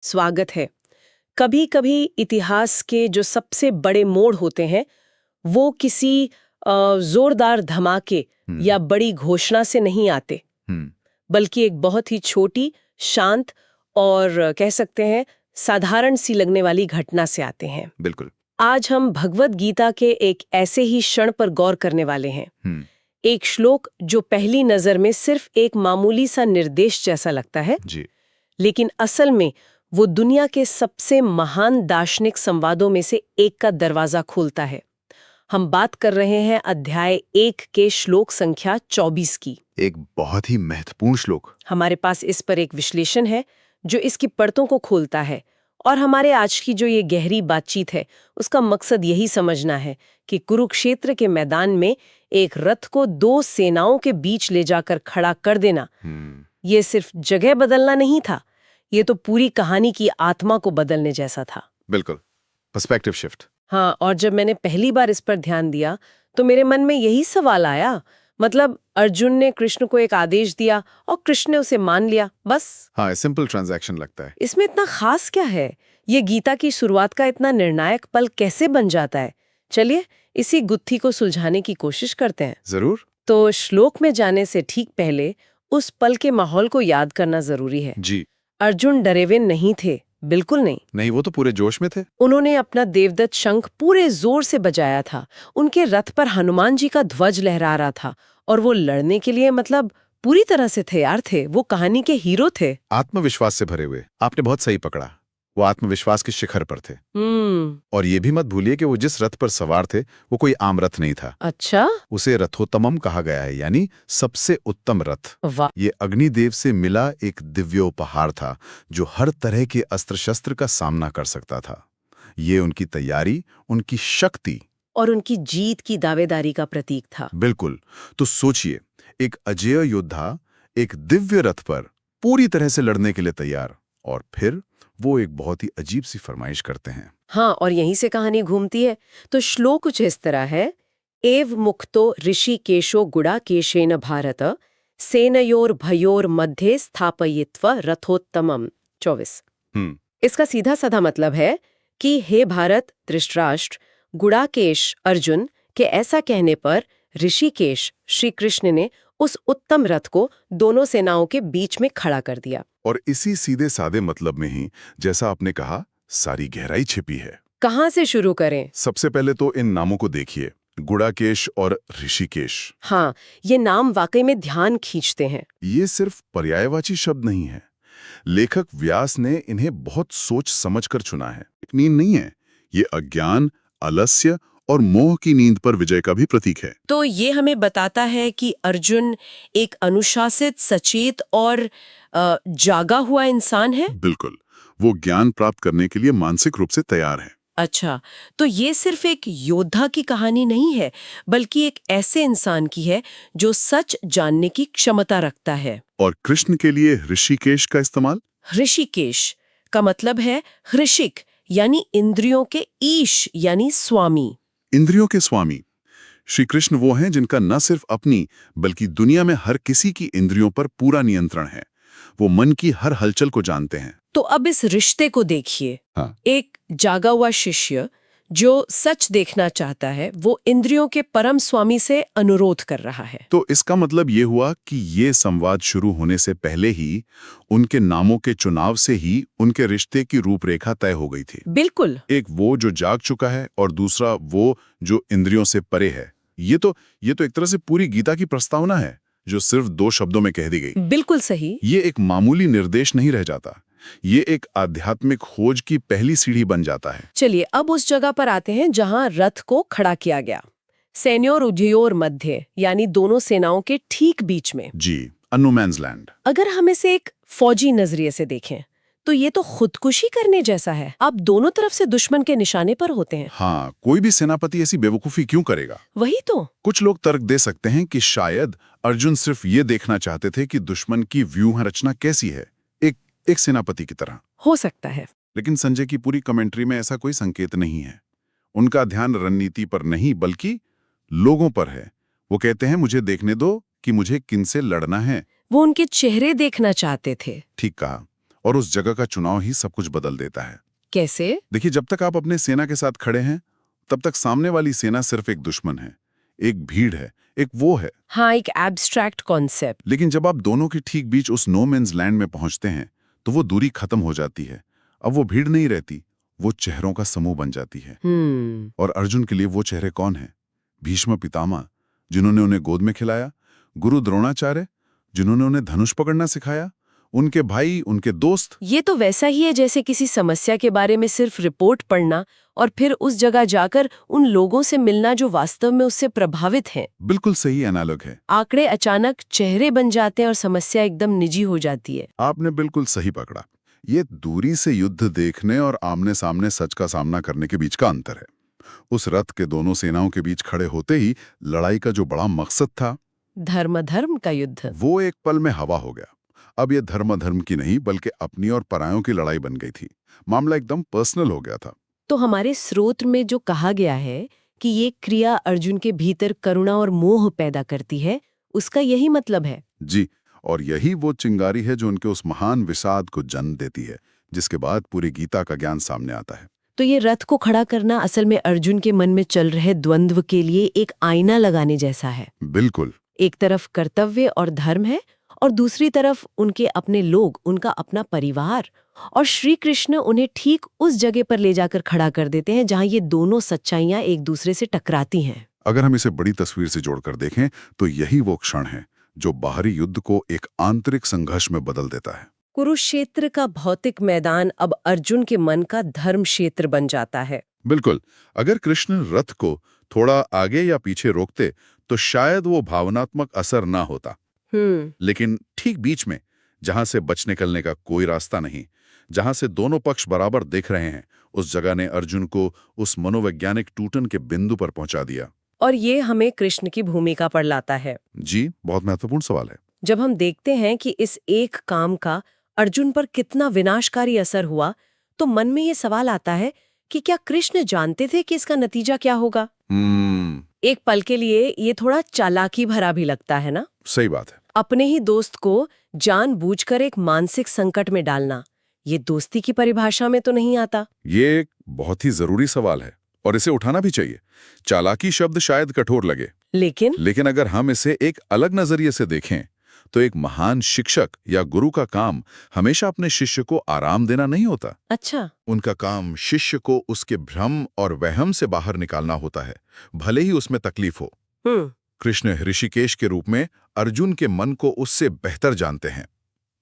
स्वागत है। कभी कभी इतिहास के जो सबसे बड़े मोड़ होते हैं वो किसी जोरदार धमाके या बड़ी घोषणा से नहीं आते, हम्म। बल्कि एक बहुत ही छोटी, शांत और कह सकते हैं साधारण सी लगने वाली घटना से आते हैं। बिल्कुल। आज हम भगवत गीता के एक ऐसे ही क्षण पर गौर करने वाले हैं। हम्म। एक श्लोक जो पहली नजर में सिर्फ एक मामूली सा निर्देश जैसा लगता है, जी। लेकिन असल में वो दुनिया के सबसे महान दार्शनिक संवादों में से एक का दरवाजा खोलता है। हम बात कर रहे हैं अध्याय 1 के श्लोक संख्या 24 की। एक बहुत ही महत्वपूर्ण श्लोक। हमारे पास इस पर एक विश्लेषण है जो इसकी परतों को खोलता है, और हमारे आज की जो ये गहरी बातचीत है उसका मकसद यही समझना है कि कुरुक्षेत्र के मैदान में एक रथ को दो सेनाओं के बीच ले जाकर खड़ा कर देना, ये सिर्फ जगह बदलना नहीं था, ये तो पूरी कहानी की आत्मा को बदलने जैसा था। बिल्कुल, पर्सपेक्टिव शिफ्ट। हाँ, और जब मैंने पहली बार इस पर ध्यान दिया तो मेरे मन में यही सवाल आया, मतलब अर्जुन ने कृष्ण को एक आदेश दिया और कृष्ण ने उसे मान लिया, बस। हाँ, सिंपल ट्रांजैक्शन लगता है। इसमें इतना खास क्या है? ये गीता की शुरुआत का इतना निर्णायक पल कैसे बन जाता है? चलिए इसी गुत्थी को सुलझाने की कोशिश करते हैं। जरूर। तो श्लोक में जाने से ठीक पहले उस पल के माहौल को याद करना जरूरी है। जी। अर्जुन डरे हुए नहीं थे, बिल्कुल नहीं। नहीं, वो तो पूरे जोश में थे। उन्होंने अपना देवदत्त शंख पूरे जोर से बजाया था, उनके रथ पर हनुमान जी का ध्वज लहरा रहा था, और वो लड़ने के लिए मतलब पूरी तरह से तैयार थे। वो कहानी के हीरो थे। आत्मविश्वास से भरे हुए। आपने बहुत सही पकड़ा, वो आत्मविश्वास के शिखर पर थे। और ये भी मत भूलिए कि वो जिस रथ पर सवार थे वो कोई आम रथ नहीं था। अच्छा। उसे रथोत्तमम कहा गया है, यानी सबसे उत्तम रथ। वाह। ये अग्निदेव से मिला एक दिव्योपहार था जो हर तरह के अस्त्र शस्त्र का सामना कर सकता था। ये उनकी तैयारी, उनकी शक्ति और उनकी जीत की दावेदारी का प्रतीक था। बिल्कुल। तो सोचिए, एक अजेय योद्धा एक दिव्य रथ पर पूरी तरह से लड़ने के लिए तैयार, और फिर वो एक बहुत ही अजीब सी फरमाइश करते हैं। हाँ, और यहीं से कहानी घूमती है। तो श्लोक कुछ इस तरह है, एव मुक्तो ऋषिकेशो गुडाकेशेन भारत सेनयोर भयोर मध्ये स्थापयित्वा रथोत्तमम। 24। इसका सीधा साधा मतलब है कि हे भारत धृतराष्ट्र, गुडाकेश अर्जुन के ऐसा कहने पर ऋषिकेश श्री कृष्ण ने उस उत्तम रथ को दोनों सेनाओं के बीच में खड़ा कर दिया। और इसी सीधे सादे मतलब में ही, जैसा आपने कहा, सारी गहराई छिपी है। कहाँ से शुरू करें? सबसे पहले तो इन नामों को देखिए, गुडाकेश और ऋषिकेश। हाँ, ये नाम वाकई में ध्यान खींचते हैं। ये सिर्फ पर्यायवाची शब्द नहीं है। लेखक व्यास ने इन्हें बहुत सोच समझकर चुना है। नींद नहीं है, ये अज्ञान, आलस्य और मोह की नींद पर विजय का भी प्रतीक है। तो ये हमें बताता है कि अर्जुन एक अनुशासित, सचेत और जागा हुआ इंसान है। बिल्कुल, वो ज्ञान प्राप्त करने के लिए मानसिक रूप से तैयार है। अच्छा, तो ये सिर्फ एक योद्धा की कहानी नहीं है, बल्कि एक ऐसे इंसान की है जो सच जानने की क्षमता रखता है। और कृष्ण के लिए ऋषिकेश का इस्तेमाल? ऋषिकेश का मतलब है ऋषिक, यानी इंद्रियों के ईश, यानी स्वामी। इंद्रियों के स्वामी। श्री कृष्ण वो हैं जिनका न सिर्फ अपनी बल्कि दुनिया में हर किसी की इंद्रियों पर पूरा नियंत्रण है। वो मन की हर हलचल को जानते हैं। तो अब इस रिश्ते को देखिए। हाँ। एक जागा हुआ शिष्य जो सच देखना चाहता है, वो इंद्रियों के परम स्वामी से अनुरोध कर रहा है। तो इसका मतलब ये हुआ कि ये संवाद शुरू होने से पहले ही उनके नामों के चुनाव से ही उनके रिश्ते की रूपरेखा तय हो गई थी। बिल्कुल। एक वो जो जाग चुका है और दूसरा वो जो इंद्रियों से परे है। ये तो एक तरह से पूरी गीता की प्रस्तावना है जो सिर्फ 2 शब्दों में कह दी गई। बिल्कुल सही। ये एक मामूली निर्देश नहीं रह जाता, ये एक आध्यात्मिक खोज की पहली सीढ़ी बन जाता है। चलिए अब उस जगह पर आते हैं जहां रथ को खड़ा किया गया, सैन्योर उभयोर मध्य, यानी दोनों सेनाओं के ठीक बीच में। जी, नो मैन्स लैंड। अगर हम इसे एक फौजी नजरिए से देखें तो ये तो खुदकुशी करने जैसा है। आप दोनों तरफ से दुश्मन के निशाने पर होते हैं। हाँ, कोई भी सेनापति ऐसी बेवकूफी क्यों करेगा? वही तो। कुछ लोग तर्क दे सकते हैं कि शायद अर्जुन सिर्फ ये देखना चाहते थे कि दुश्मन की व्यूह रचना कैसी है, एक सेनापति की तरह। हो सकता है। लेकिन संजय की पूरी कमेंट्री में ऐसा कोई संकेत नहीं है। उनका ध्यान रणनीति पर नहीं बल्कि लोगों पर है। वो कहते हैं, मुझे देखने दो कि मुझे किनसे लड़ना है। वो उनके चेहरे देखना चाहते थे। ठीक कहा। और उस जगह का चुनाव ही सब कुछ बदल देता है। कैसे? देखिए, जब तक आप अपने सेना के साथ खड़े हैं, तब तक सामने वाली सेना सिर्फ एक दुश्मन है, एक भीड़ है, एक वो है। हाँ, एक एब्स्ट्रैक्ट कॉन्सेप्ट। लेकिन जब आप दोनों के ठीक बीच उस नो मैन्स लैंड में पहुंचते हैं, तो वो दूरी खत्म हो जाती है। अब वो भीड़ नहीं रहती, वो चेहरों का समूह बन जाती है। और अर्जुन के लिए वो चेहरे कौन हैं? भीष्म पितामह, जिन्होंने उन्हें गोद में खिलाया, गुरु द्रोणाचार्य, जिन्होंने उन्हें धनुष पकड़ना सिखाया, उनके भाई, उनके दोस्त। ये तो वैसा ही है जैसे किसी समस्या के बारे में सिर्फ रिपोर्ट पढ़ना और फिर उस जगह जाकर उन लोगों से मिलना जो वास्तव में उससे प्रभावित हैं। बिल्कुल सही एनालॉग है। आंकड़े अचानक चेहरे बन जाते हैं और समस्या एकदम निजी हो जाती है। आपने बिल्कुल सही पकड़ा। ये दूरी से युद्ध देखने और आमने सामने सच का सामना करने के बीच का अंतर है। उस रथ के दोनों सेनाओं के बीच खड़े होते ही लड़ाई का जो बड़ा मकसद था, धर्म का युद्ध, वो एक पल में हवा हो गया। अब ये धर्म की नहीं, बल्कि अपनी और परायों की लड़ाई बन गई थी। मामला एकदम पर्सनल हो गया था। तो हमारे स्रोत में जो कहा गया है कि ये क्रिया अर्जुन के भीतर करुणा और मोह पैदा करती है, उसका यही मतलब है। जी, और यही वो चिंगारी है जो उनके उस महान विषाद को जन्म देती है, जिसके बाद पूरी गीता का ज्ञान सामने आता है। तो ये रथ को खड़ा करना असल में अर्जुन के मन में चल रहे द्वंद्व के लिए एक आईना लगाने जैसा है। बिल्कुल। एक तरफ कर्तव्य और धर्म है और दूसरी तरफ उनके अपने लोग, उनका अपना परिवार। और श्री कृष्ण उन्हें ठीक उस जगह पर ले जाकर खड़ा कर देते हैं जहां ये दोनों सच्चाइयां एक दूसरे से टकराती हैं। अगर हम इसे बड़ी तस्वीर से जोड़कर देखें, तो यही वो क्षण है जो बाहरी युद्ध को एक आंतरिक संघर्ष में बदल देता है। कुरुक्षेत्र का भौतिक मैदान अब अर्जुन के मन का धर्म क्षेत्र बन जाता है। बिल्कुल। अगर कृष्ण रथ को थोड़ा आगे या पीछे रोकते, तो शायद वो भावनात्मक असर ना होता। लेकिन ठीक बीच में, जहां से बच निकलने का कोई रास्ता नहीं, जहां से दोनों पक्ष बराबर देख रहे हैं, उस जगह ने अर्जुन को उस मनोवैज्ञानिक टूटन के बिंदु पर पहुंचा दिया। और ये हमें कृष्ण की भूमिका पर लाता है। जी, बहुत महत्वपूर्ण सवाल है। जब हम देखते हैं कि इस एक काम का अर्जुन पर कितना विनाशकारी असर हुआ, तो मन में ये सवाल आता है कि क्या कृष्ण जानते थे कि इसका नतीजा क्या होगा? एक पल के लिए ये थोड़ा चालाकी भरा भी लगता है ना? सही बात है। अपने ही दोस्त को जानबूझकर एक मानसिक संकट में डालना, ये दोस्ती की परिभाषा में तो नहीं आता। ये एक बहुत ही जरूरी सवाल है और इसे उठाना भी चाहिए। चालाकी शब्द शायद कठोर लगे, लेकिन अगर हम इसे एक अलग नजरिए से देखें, तो एक महान शिक्षक या गुरु का काम हमेशा अपने शिष्य को आराम देना नहीं होता। अच्छा। उनका काम शिष्य को उसके भ्रम और वहम से बाहर निकालना होता है, भले ही उसमें तकलीफ हो। कृष्ण ऋषिकेश के रूप में अर्जुन के मन को उससे बेहतर जानते हैं।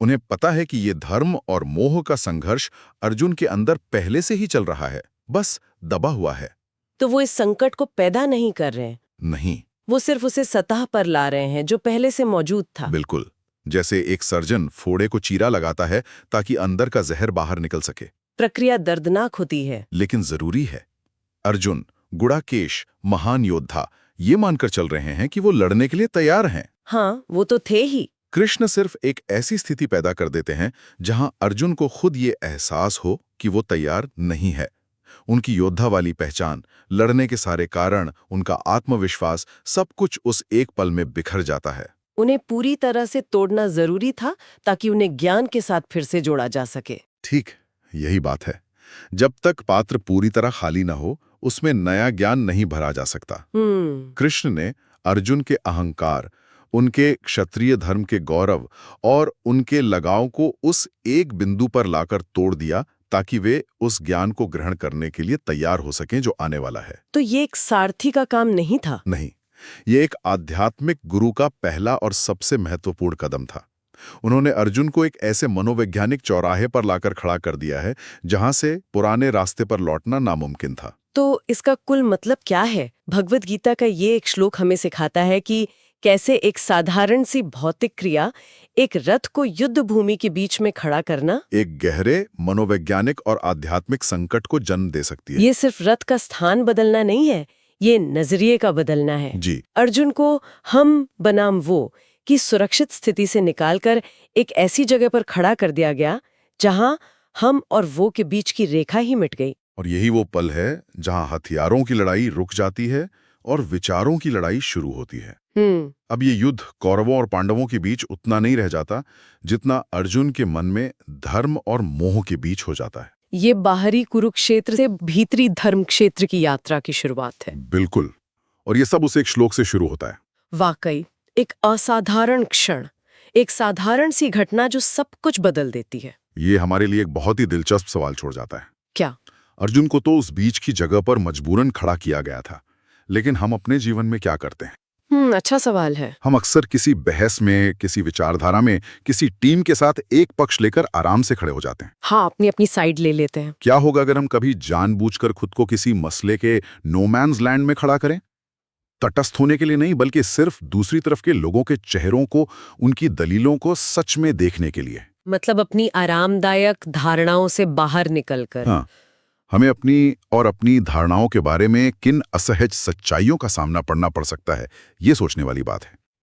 उन्हें पता है कि ये धर्म और मोह का संघर्ष अर्जुन के अंदर पहले से ही चल रहा है, बस दबा हुआ है। तो वो इस संकट को पैदा नहीं कर रहे हैं? नहीं, वो सिर्फ उसे सतह पर ला रहे हैं जो पहले से मौजूद था। बिल्कुल, जैसे एक सर्जन फोड़े को चीरा लगाता है ताकि अंदर का जहर बाहर निकल सके। प्रक्रिया दर्दनाक होती है, लेकिन जरूरी है। अर्जुन, गुड़ाकेश, महान योद्धा, ये मानकर चल रहे हैं कि वो लड़ने के लिए तैयार हैं। हाँ, वो तो थे ही। कृष्ण सिर्फ एक ऐसी स्थिति पैदा कर देते हैं जहां अर्जुन को खुद ये एहसास हो कि वो तैयार नहीं है। उनकी योद्धा वाली पहचान, लड़ने के सारे कारण, उनका आत्मविश्वास, सब कुछ उस एक पल में बिखर जाता है। उन्हें पूरी तरह से तोड़ना जरूरी था ताकि उन्हें ज्ञान के साथ फिर से जोड़ा जा सके। ठीक, यही बात है। जब तक पात्र पूरी तरह खाली न हो, उसमें नया ज्ञान नहीं भरा जा सकता। कृष्ण ने अर्जुन के अहंकार, उनके क्षत्रिय धर्म के गौरव और उनके लगाव को उस एक बिंदु पर लाकर तोड़ दिया ताकि वे उस ज्ञान को ग्रहण करने के लिए तैयार हो सकें जो आने वाला है। तो ये एक सारथी का काम नहीं था? नहीं, ये एक आध्यात्मिक गुरु का पहला और सबसे महत्वपूर्ण कदम था। उन्होंने अर्जुन को एक ऐसे मनोवैज्ञानिक चौराहे पर लाकर खड़ा कर दिया है जहां से पुराने रास्ते पर लौटना नामुमकिन था। तो इसका कुल मतलब क्या है? भगवत गीता का ये एक श्लोक हमें सिखाता है कि कैसे एक साधारण सी भौतिक क्रिया एक रथ को युद्ध भूमि के बीच में खड़ा करना एक गहरे मनोवैज्ञानिक और आध्यात्मिक संकट को जन्म दे सकती है। ये सिर्फ रथ का स्थान बदलना नहीं है, ये नजरिए का बदलना है। जी। अर्जुन को हम बनाम वो की सुरक्षित स्थिति से निकालकर एक ऐसी जगह पर खड़ा कर दिया गया जहां हम और वो के बीच की रेखा ही मिट गई। और यही वो पल है जहां हथियारों की लड़ाई रुक जाती है और विचारों की लड़ाई शुरू होती है। अब ये युद्ध कौरवों और पांडवों के बीच उतना नहीं रह जाता जितना अर्जुन के मन में धर्म और मोह के बीच हो जाता है। ये बाहरी कुरुक्षेत्र से भीतरी धर्म क्षेत्र की यात्रा की शुरुआत है। बिल्कुल। और ये सब उस एक श्लोक से शुरू होता है। वाकई एक असाधारण क्षण, एक साधारण सी घटना जो सब कुछ बदल देती है। ये हमारे लिए एक बहुत ही दिलचस्प सवाल छोड़ जाता है। क्या? अर्जुन को तो उस बीच की जगह पर मजबूरन खड़ा किया गया था, लेकिन हम अपने जीवन में क्या करते हैं? अच्छा सवाल है। हम अक्सर किसी बहस में, किसी विचारधारा में, किसी टीम के साथ एक पक्ष लेकर आराम से खड़े हो जाते हैं। हाँ, अपनी अपनी साइड ले लेते हैं। क्या होगा अगर हम कभी जानबूझकर खुद को किसी मसले के नो मैन्स लैंड में खड़ा करें? तटस्थ होने के लिए नहीं, बल्कि सिर्फ दूसरी तरफ के लोगों के चेहरों को, उनकी दलीलों को सच में देखने के लिए। मतलब अपनी आरामदायक धारणाओं से बाहर निकलकर। हाँ, हमें अपनी और अपनी धारणाओं के बारे में किन असहज सच्चाइयों का सामना पड़ना पड़ सकता है, ये सोचने वाली बात है।